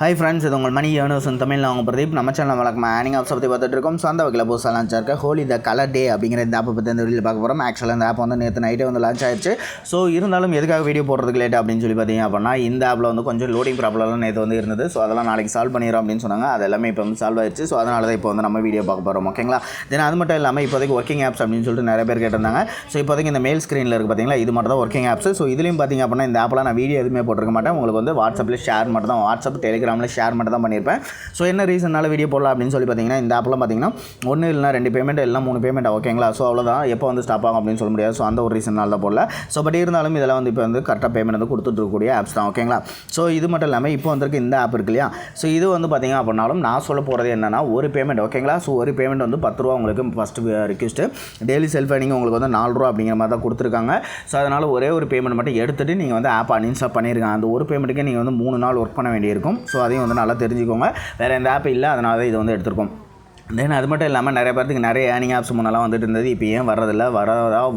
Hi friends, இது உங்கள் மணி earners தமிழில் அவங்க பிரதீப். நம்ம சேனல் வழக்கமாக ஆனிங் ஆப்ஸ் பற்றி பார்த்துட்டு இருக்கோம். ஸோ அந்த வகையில் புதுசாக லான்ச் ஆயிருக்க ஹோலி த கலர் டே அப்படிங்கிற இந்த ஆப்பை பற்றி இந்த வீடியோ பார்க்க போகிறோம். ஆக்சுவலாக இந்த ஆப் வந்து நேற்று நைட்டே வந்து லான்ச் ஆயிடுச்சு. ஸோ இருந்தாலும் எதுக்காக வீடியோ போடுறதுக்கு லேட் அப்படின்னு சொல்லி பார்த்தீங்க அப்படின்னா, இந்த ஆப்பில் வந்து கொஞ்சம் லோடிங் ப்ராப்ளம்லாம் நேற்று வந்து இருந்தது. ஸோ அதெல்லாம் நாளைக்கு சால்வ் பண்ணிடுறோம் அப்படின்னு சொன்னாங்க. அது எல்லாமே இப்போ வந்து சால்வ் ஆயிடுச்சு. ஸோ அதனால தான் இப்போ வந்து நம்ம வீடியோ பார்க்க போகிறோம். ஓகேங்களா? தென் அது மட்டும் இல்லாமல் இப்போதைக்கு ஒர்க்கிங் ஆப்ஸ் அப்படின்னு சொல்லிட்டு நிறைய பேர் கேட்டிருந்தாங்க. ஸோ இப்போதைக்கு இந்த மெயில் ஸ்க்ரீனில் இருக்குது பார்த்தீங்களா, இது மட்டும் தான் ஒர்க்கிங் ஆப்ஸ். ஸோ இதுலேயும் பார்த்தீங்க அப்படின்னா இந்த ஆப்பில் நான் வீடியோ எதுவுமே போட்டிருக்க மாட்டேன். உங்களுக்கு வந்து வாட்ஸ்அப்பில் ஷேர் மட்டும் தான், வாட்ஸ்அப் டெலிகிராமில் ஷேர் மட்டும் தான் பண்ணியிருப்பேன். ஸோ என்ன ரீசனால் வீடியோ போடலாம் அப்படின்னு சொல்லி பார்த்தீங்கன்னா, இந்த ஆப்பில் பார்த்தீங்கன்னா ஒன்று இல்லைனா 2 பேமெண்ட் இல்லை 3 பேமெண்ட். ஓகேங்களா? ஸோ அவ்வளோதான், எப்போ வந்து ஸ்டாப் ஆகும் அப்படின்னு சொல்ல முடியாது. ஸோ அந்த ஒரு ரீசனால் தான் போடல. ஸோ பட் இருந்தாலும் இதெல்லாம் வந்து இப்போ வந்து கரெக்டாக பேமெண்ட் வந்து கொடுத்துட்ருக்கக்கூடிய ஆப்ஸ் தான். ஓகேங்களா? ஸோ இது மட்டும் இல்லாமல் இப்போ வந்திருக்கு இந்த ஆப் இருக்கு இல்லையா, ஸோ இது வந்து பார்த்தீங்க அப்படின்னாலும் நான் சொல்ல போகிறது என்னென்னா ஒரு பேமெண்ட். ஓகேங்களா? ஸோ ஒரு பேமெண்ட் வந்து 10 ரூபா உங்களுக்கு first request. Daily self earning உங்களுக்கு வந்து 4 ரூபா அப்படிங்கிற மாதிரி தான் கொடுத்துருக்காங்க. ஸோ அதனால் ஒரே ஒரு பேமெண்ட் மட்டும் எடுத்துகிட்டு நீங்கள் வந்து ஆப் அன்இன்ஸ்டால் பண்ணியிருக்காங்க. அந்த ஒரு பேமெண்ட்டுக்கே நீங்கள் வந்து 3 நாள் ஒர்க் பண்ண வேண்டியிருக்கும். ஸோ அதையும் வந்து நல்லா தெரிஞ்சுக்கோங்க. வேறு எந்த ஆப் இல்லை, அதனால தான் இது வந்து எடுத்திருக்கோம். தென் அது மட்டும் இல்லாமல் நிறைய பேருக்கு நிறைய ஏர்னிங் ஆப்ஸ் முன்னெல்லாம் வந்துட்டு இருந்தது. இப்போ ஏன் வரதில்லை,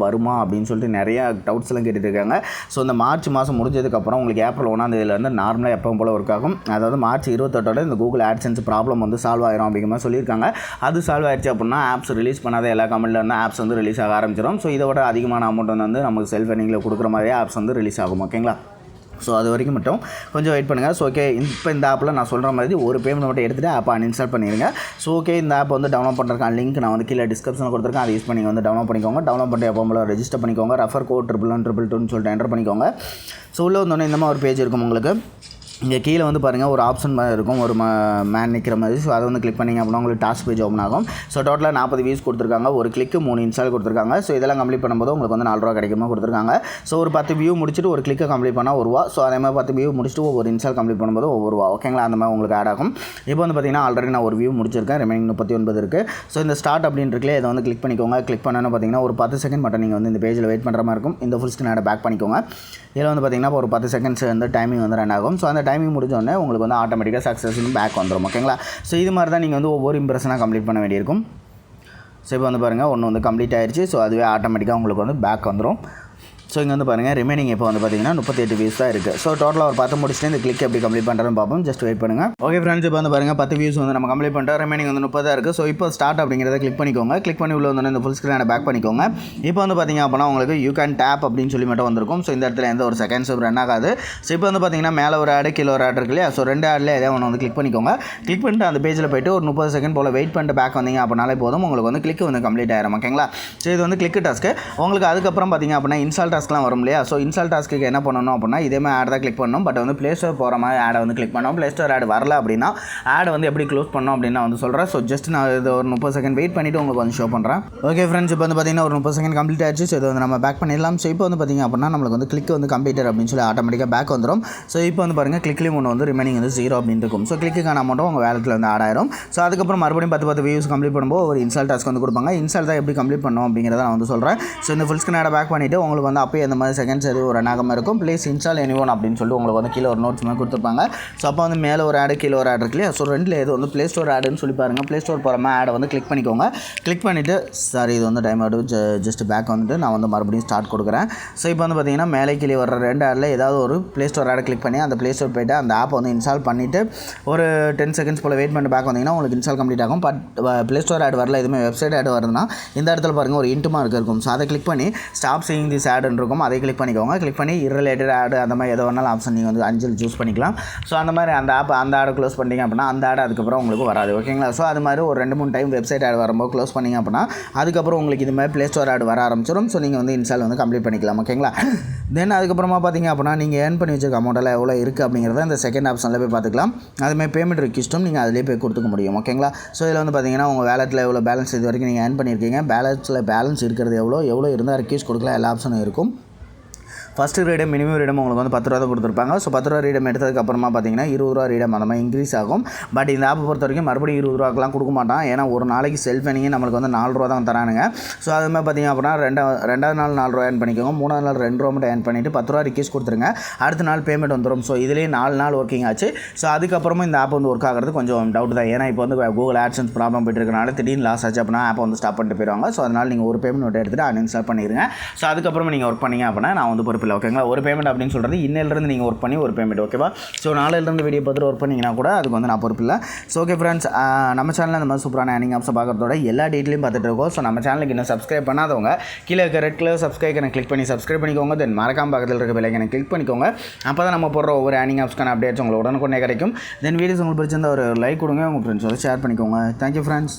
வருமா அப்படின்னு சொல்லிட்டு நிறையா டவுட்ஸ் எல்லாம் கேட்டுட்டு இருக்காங்க. ஸோ இந்த மார்ச் மாதம் முடிஞ்சதுக்கப்புறம் உங்களுக்கு ஏப்ரல் 1ஆம் தேதியிலேருந்து நார்மலாக எப்பவும் போல் ஒர்க் ஆகும். அதாவது மார்ச் 28ஓட இந்த கூகுள் ஆட்சென்ஸ் ப்ராப்ளம் வந்து சால்வ் ஆயிரும் அப்படிங்கிற மாதிரி சொல்லியிருக்காங்க. அது சால்வ் ஆயிடுச்சு அப்படின்னா ஆப்ஸ் ரிலீஸ் பண்ணாத எல்லா கம்பெனியில் இருந்து ஆப்ஸ் வந்து ரிலீஸ் ஆக ஆரம்பிச்சிடும். ஸோ இதை விட அதிகமான அமௌண்ட் வந்து நமக்கு செல்ஃப் ஏர்னிங்கில் கொடுக்குற மாதிரியே ஆப்ஸ் வந்து ரிலீஸ் ஆகும். ஓகேங்களா? ஸோ அது வரைக்கும் மட்டும் கொஞ்சம் வெயிட் பண்ணுங்கள். ஸோ ஓகே, இப்போ இந்த ஆப்பில் நான் சொல்கிற மாதிரி ஒரு பேமெண்ட் மட்டும் எடுத்துகிட்டு ஆப்பை அன்இன்ஸ்டால் பண்ணிடுங்க. ஸோ ஓகே, இந்த ஆப் வந்து டவுன்லோட் பண்ணுறதுக்கான லிங்க் நான் வந்து கீழே டிஸ்கிரிப்ஷனில் கொடுத்துருக்கேன். அதை யூஸ் பண்ணி வந்து டவுன்லோட் பண்ணிக்கோங்க. டவுன்லோட் பண்ணி எப்போ போல ரெஜிஸ்டர் பண்ணிக்கோங்க. ரெஃபர் கோட் 11122 சொல்லிட்டு என்டர் பண்ணிக்கோங்க. ஸோ உள்ளே வந்தோடனே இந்த மாதிரி ஒரு பேஜ் இருக்கும் உங்களுக்கு. இங்கே கீழே வந்து பாருங்கள் ஒரு ஆப்ஷன் மாதிரி இருக்கும், ஒரு மேன் நிற்கிற மாதிரி. ஸோ அதை வந்து கிளிக் பண்ணிங்க அப்படின்னா உங்களுக்கு டாஸ்க் பேஜ் ஓப்பன் ஆகும். ஸோ டோட்டலாக 40 வியூஸ் கொடுத்துருக்காங்க. ஒரு கிளிக்கு 3 இன்ஸ்டால் கொடுத்துருக்காங்க. ஸோ இதெல்லாம் கம்ப்ளீட் பண்ணும்போது உங்களுக்கு வந்து 4 ரூபா கிடைக்குமா கொடுத்துருக்காங்க. ஸோ ஒரு 10 வியூ முடிச்சுட்டு ஒரு கிளிக்கை கம்ப்ளீட் பண்ணால் 1 ரூபா. ஸோ அதே மாதிரி 10 வியூ முடிச்சுட்டு ஒரு இன்ஸ்டால் கம்ப்ளீட் பண்ணும்போது 1 ரூபா. ஓகேங்களா? அந்த மாதிரி உங்களுக்கு ஆட் ஆகும். இப்போ வந்து பார்த்தீங்கன்னா ஆல்ரெடி நான் ஒரு வியூ முடிச்சிருக்கேன். ரிமைனிங் 39 இருக்குது. ஸோ இந்த ஸ்டார்ட் அப்படின்னு இருக்குல்ல, இதை வந்து கிளிக் பண்ணிக்கோங்க. கிளிக் பண்ணோன்னு பார்த்தீங்கன்னா ஒரு 10 செகண்ட் மட்டும் நீங்கள் வந்து இந்த பேஜில் வெயிட் பண்ணுற மாதிரி இருக்கும். இந்த ஃபுல் ஸ்க்ரீன் ஆட பேக் பண்ணிக்கோங்க. இதில் வந்து பார்த்தீங்கன்னா ஒரு 10 செகண்ட்ஸ் வந்து டைமிங் வந்து ரன் ஆகும். ஸோ அந்த டைமிங் முடிஞ்சோடனே உங்களுக்கு வந்து ஆட்டோமேட்டிக்காக சக்ஸஸ்னு பேக் வந்துடும். ஓகேங்களா? ஸோ இது மாதிரி தான் நீங்கள் வந்து ஒவ்வொரு இம்ப்ரெஷனாக கம்ப்ளீட் பண்ண வேண்டியிருக்கும். ஸோ இப்போ வந்து பாருங்கள் ஒன்று வந்து கம்ப்ளீட் ஆயிடுச்சு. ஸோ அதுவே ஆட்டோமேட்டிக்காக உங்களுக்கு வந்து பேக் வந்துடும். ஸோ இங்கே வந்து பாருங்கள் ரிமைனிங் இப்போ வந்து பார்த்தீங்கன்னா 38 வியூஸ் தான் இருக்குது. ஸோ டோட்டலாக ஒரு 10 முடிச்சுட்டு இந்த கிளிக் எப்படி கம்ப்ளீட் பண்ணுறதுன்னு பார்ப்போம். ஜஸ்ட் வெயிட் பண்ணுங்கள். ஓகே ஃப்ரெண்ட்ஸ், இப்போ வந்து பாருங்கள் 10 வியூஸ் வந்து நம்ம கம்ப்ளீட் பண்ணிட்டோம். ரிமைனிங் வந்து 30 தான் இருக்குது. ஸோ இப்போ ஸ்டார்ட் அப்படிங்கிறத கிளிக் பண்ணிக்கோங்க. கிளிக் பண்ணி உள்ள வந்து இந்த ஃபுல் ஸ்க்ரீனை பேக் பண்ணிக்கோங்க. இப்போ வந்து பார்த்தீங்க அப்படின்னா உங்களுக்கு யூ கேன் டேப் அப்படின்னு சொல்லி மட்டும் வந்திருக்கும். ஸோ இந்த இடத்துல எந்த ஒரு செகண்ட்ஸும் ரன் ஆகாது. ஸோ இப்போ வந்து பார்த்தீங்கன்னா மேலே ஒரு ஆடு கீழே ஒரு ஆட் இருக்கு இல்லையா, ஸோ 2 ஆடில் எதாவது ஒன்று வந்து கிளிக் பண்ணிக்கோங்க. கிளிக் பண்ணிட்டு அந்த பேஜில் போய்ட்டு ஒரு 30 செகண்ட் போல் வெயிட் பண்ணிட்டு பேக் வந்தீங்க அப்படின்னாலே போதும், உங்களுக்கு வந்து கிளிக் வந்து கம்ப்ளீட் ஆயிரும். ஓகேங்களா? ஸோ இது வந்து கிளிக் டாஸ்க்கு. உங்களுக்கு அதுக்கப்புறம் பார்த்தீங்க அப்படின்னா இன்ஸ்டால் டாஸ்க்லாம் வரும் இல்லையா. ஸோ இன்ஸ்டால் டாஸ்க்கு என்ன பண்ணணும் அப்படின்னா இதே மாதிரி ஆட் தான் கிளிக் பண்ணணும். பட் வந்து ப்ளே ஸ்டோர் போகிற மாதிரி ஆடை வந்து கிளிக் பண்ணணும். ப்ளே ஸ்டோர் ஆட் வரல அப்படின்னா ஆடை வந்து எப்படி க்ளோஸ் பண்ணணும் அப்படின்னு நான் வந்து சொல்கிறேன். ஸோ ஜஸ்ட் நான் இது ஒரு 30 செகண்ட் வெயிட் பண்ணிவிட்டு உங்களுக்கு வந்து ஷோ பண்ணுறேன். ஓகே ஃப்ரெண்ட்ஸ், இப்போ வந்து பார்த்தீங்கன்னா ஒரு 30 செகண்ட் கம்ப்ளீட் ஆயிடுச்சு. ஸோ இது வந்து நம்ம பேக் பண்ணிடலாம். ஸோ இப்போ வந்து பார்த்தீங்க அப்படின்னா நம்மளுக்கு வந்து கிளிக் வந்து கம்ப்ளீட்டர் அப்படின்னு சொல்லி ஆட்டோமேட்டிக்காக பேக் வந்துடும். ஸோ இப்போ வந்து பாருங்கள் கிளிக்லேயும் ஒன்று வந்து ரிமைனிங் வந்து 0 அப்படின்னு இருக்கும். ஸோ கிளிக்குக்கான அமௌண்ட்டும் உங்கள் வேலத்தில் வந்து ஆட் ஆயிரும். ஸோ அதுக்கப்புறம் மறுபடியும் 10 வியூஸ் கம்ப்ளீட் பண்ணும்போது ஒரு இன்ஸ்டால் டாஸ்க் வந்து கொடுப்பாங்க. இன்ஸ்டால் தான் எப்படி கம்ப்ளீட் பண்ணணும் அப்படிங்கிறத நான் வந்து சொல்கிறேன். ஸோ இந்த ஃபுல் ஸ்க்ரீன் ஆடை பேக் பண்ணிவிட்டு உங்களுக்கு வந்து அப்போயே அந்த மாதிரி செகண்ட்ஸ் எதுவும் ஒரு நாகமாக இருக்கும். ப்ளீஸ் இன்ஸ்டால் எனிஒன் அப்படின்னு சொல்லிட்டு உங்களுக்கு வந்து கீழே ஒரு நோட்ஸ் மாதிரி கொடுத்துருப்பாங்க. ஸோ அப்போ வந்து மேலே ஒரு ஆடு கீழே ஒரு ஆட் இருக்கு இல்லையா. ஸோ ரெண்டில் எது வந்து ப்ளே ஸ்டோர் ஆடுன்னு சொல்லி பாருங்கள். ப்ளே ஸ்டோர் போகிற மாதிரி ஆடை வந்து கிளிக் பண்ணிக்கோங்க. கிளிக் பண்ணிவிட்டு சாரி இது வந்து டைம் ஆடும். ஜஸ்ட் பேக் வந்துட்டு நான் வந்து மறுபடியும் ஸ்டார்ட் கொடுக்குறேன். ஸோ இப்போ வந்து பார்த்தீங்கன்னா மேலே கீழே வர 2 ஆடில் ஏதாவது ஒரு ப்ளே ஸ்டோர் ஆடை கிளிக் பண்ணி அந்த ப்ளே ஸ்டோர் போய்ட்டு அந்த ஆப்பை வந்து இன்ஸ்டால் பண்ணிவிட்டு ஒரு 10 செகண்ட்ஸ் போல் வெயிட் பண்ணிட்டு பேக் வந்தீங்கன்னா உங்களுக்கு இன்ஸ்டால் கம்ப்ளீட் ஆகும். பட் ப்ளே ஸ்டோர் ஆட் வரல, எதுவுமே வெப்சைட் ஆட் வருதுன்னா இந்த இடத்துல பாருங்கள் ஒரு இன்ட்டு மார்க் இருக்கும். ஸோ அதை கிளிக் பண்ணி ஸ்டாப் சீயிங் திஸ் ஆடுன்னு இருக்கும். அதை கிளிக் பண்ணிக்கோங்க. கிளிக் பண்ணி இர்ரிலேட்டட் ஆடு அந்த மாதிரி எதோ வேணாலும் ஆப்ஷன் நீங்கள் வந்து அஞ்சல் சூஸ் பண்ணிக்கலாம். ஸோ அந்த மாதிரி அந்த ஆடை க்ளோஸ் பண்ணிங்க அப்படின்னா அந்த ஆடை அதுக்கப்புறம் உங்களுக்கு வராது. ஓகேங்களா? ஸோ அது மாதிரி ஒரு 2-3 டைம் வெப்சைட் ஆட் வரும்போது க்ளோஸ் பண்ணிங்க அப்படின்னா அதுக்கப்புறம் உங்களுக்கு இது மாதிரி ப்ளே ஸ்டோர் ஆட் வர ஆரம்பிச்சிடும். ஸோ நீங்கள் வந்து இன்ஸ்டால் வந்து கம்ப்ளீட் பண்ணிக்கலாம். ஓகேங்களா? தென் அதுக்கப்புறமா பார்த்தீங்க அப்படின்னா நீங்கள் ஏர்ன் பண்ணி வச்சிருக்க அமௌண்ட்டெல்லாம் எவ்வளோ இருக்குது அப்படிங்கிறத இந்த செகண்ட் ஆப்ஷனில் போய் பார்த்துக்கலாம். அதுமாதிரி பேமெண்ட் ரிக்வெஸ்ட்டும் நீங்கள் அதிலே போய் கொடுத்துக்க முடியும். ஓகேங்களா? ஸோ இதில் வந்து பார்த்தீங்கன்னா உங்கள் வேலெட்டில் எவ்வளோ பேலன்ஸ் இது வரைக்கும் நீங்கள் ஏர்ன் பண்ணியிருக்கீங்க, பேலன்ஸ் இருக்கிறது எவ்வளோ இருந்தால் ரிக்வெஸ்ட் கொடுக்கலாம், எல்லா ஆப்ஷனும் இருக்கும். ஃபஸ்ட்டு ரீடம் மினிமம் ரீடம் உங்களுக்கு வந்து 10 ரூபா தான் கொடுத்துருப்பாங்க. ஸோ 10 ரூபா ரீடம் எடுத்ததுக்கப்புறமா பார்த்தீங்கன்னா 20 ரூபா ரீடம் அந்த மாதிரி இன்க்ரீஸ் ஆகும். பட் இந்த ஆப்பை பொறுத்த வரைக்கும் மறுபடியும் 20 ரூபாக்கெலாம் கொடுக்க மாட்டான். ஏன்னா ஒரு நாளைக்கு செல்ஃப் ஏர்னிங்கே நம்மளுக்கு வந்து 4 ரூபா தான் தரானுங்க. ஸோ அது மாதிரி பார்த்தீங்க அப்படின்னா ரெண்டாவது நாள் 4 ரூபா ஏர்ன் பண்ணிக்கோங்க. 3ஆவது நாள் 2 ரூபா மட்டும் ஏர்ன் பண்ணிவிட்டு 10 ரூபா ரிக்வெஸ்ட் கொடுத்துருங்க. அடுத்த நாள் பேமெண்ட் வந்துடும். ஸோ இதுலேயே 4 நாள் ஒர்க்கிங் ஆச்சு. ஸோ அதுக்கப்புறமா இந்த ஆப் வந்து ஒர்க் ஆகிறது கொஞ்சம் டவுட் தான். ஏன்னா இப்போ வந்து கூகுள் ஆட்சன்ஸ் ப்ராப்ளம் போய்ட்டு இருக்கனால திடீர்னு லாஸ் ஆச்சு அப்படின்னா ஆப்பை வந்து ஸ்டாப் பண்ணிட்டு போயிடுவாங்க. ஸோ அதனால் நீங்கள் ஒரு பேமெண்ட் மட்டும் எடுத்துகிட்டு அன்இன்ஸ்டால் பண்ணிடுங்க. ஸோ அதுக்கப்புறமா நீங்கள் ஒர்க் பண்ணிங்க அப்படின்னா நான் வந்து பொறுப்பு இல்லை. ஓகேங்களா, ஒரு பேமெண்ட் அப்படின்னு சொல்கிறது இன்னிலிருந்து நீங்கள் ஒர்க் பண்ணி ஒரு பேமெண்ட். ஓகேவா, ஸோ நாளையிலேருந்து வீடியோ பார்த்துட்டு ஒர்க் பண்ணிங்கன்னா கூட அதுக்கு வந்து நான் பொறுப்பு இல்லை. ஸோ ஓகே ஃப்ரெண்ட்ஸ், நம்ம சேனலில் இந்த மாதிரி சூப்பரான ஏர்னிங் ஆப்ஸை பார்க்குறதோட எல்லா டீட்டெயிலையும் பார்த்துட்டு இருக்கோம். ஸோ நம்ம சேனலுக்கு இன்னும் சப்ஸ்கிரைப் பண்ணாதவங்க கீழே இருக்க ரெட் கலர் சப்ஸ்கிரைப் கிளிக் பண்ணி சப்ஸ்கிரைப் பண்ணிக்கோங்க. தென் மறக்காம பக்கத்தில் இருக்க பெல் ஐக்கனை கிளிக் பண்ணிக்கோங்க. அப்போ தான் நம்ம போடுற ஒவ்வொரு ஏர்னிங் ஆப்ஸ்க்கான அப்டேட்ஸ் உங்களுக்கு உடனுக்குடனே கிடைக்கும். தென் வீடியோஸ் உங்களுக்கு பிடிச்சிருந்தா ஒரு லைக் கொடுங்க, உங்கள் ஃப்ரெண்ட்ஸோட ஷேர் பண்ணிக்கோங்க. Thank you friends.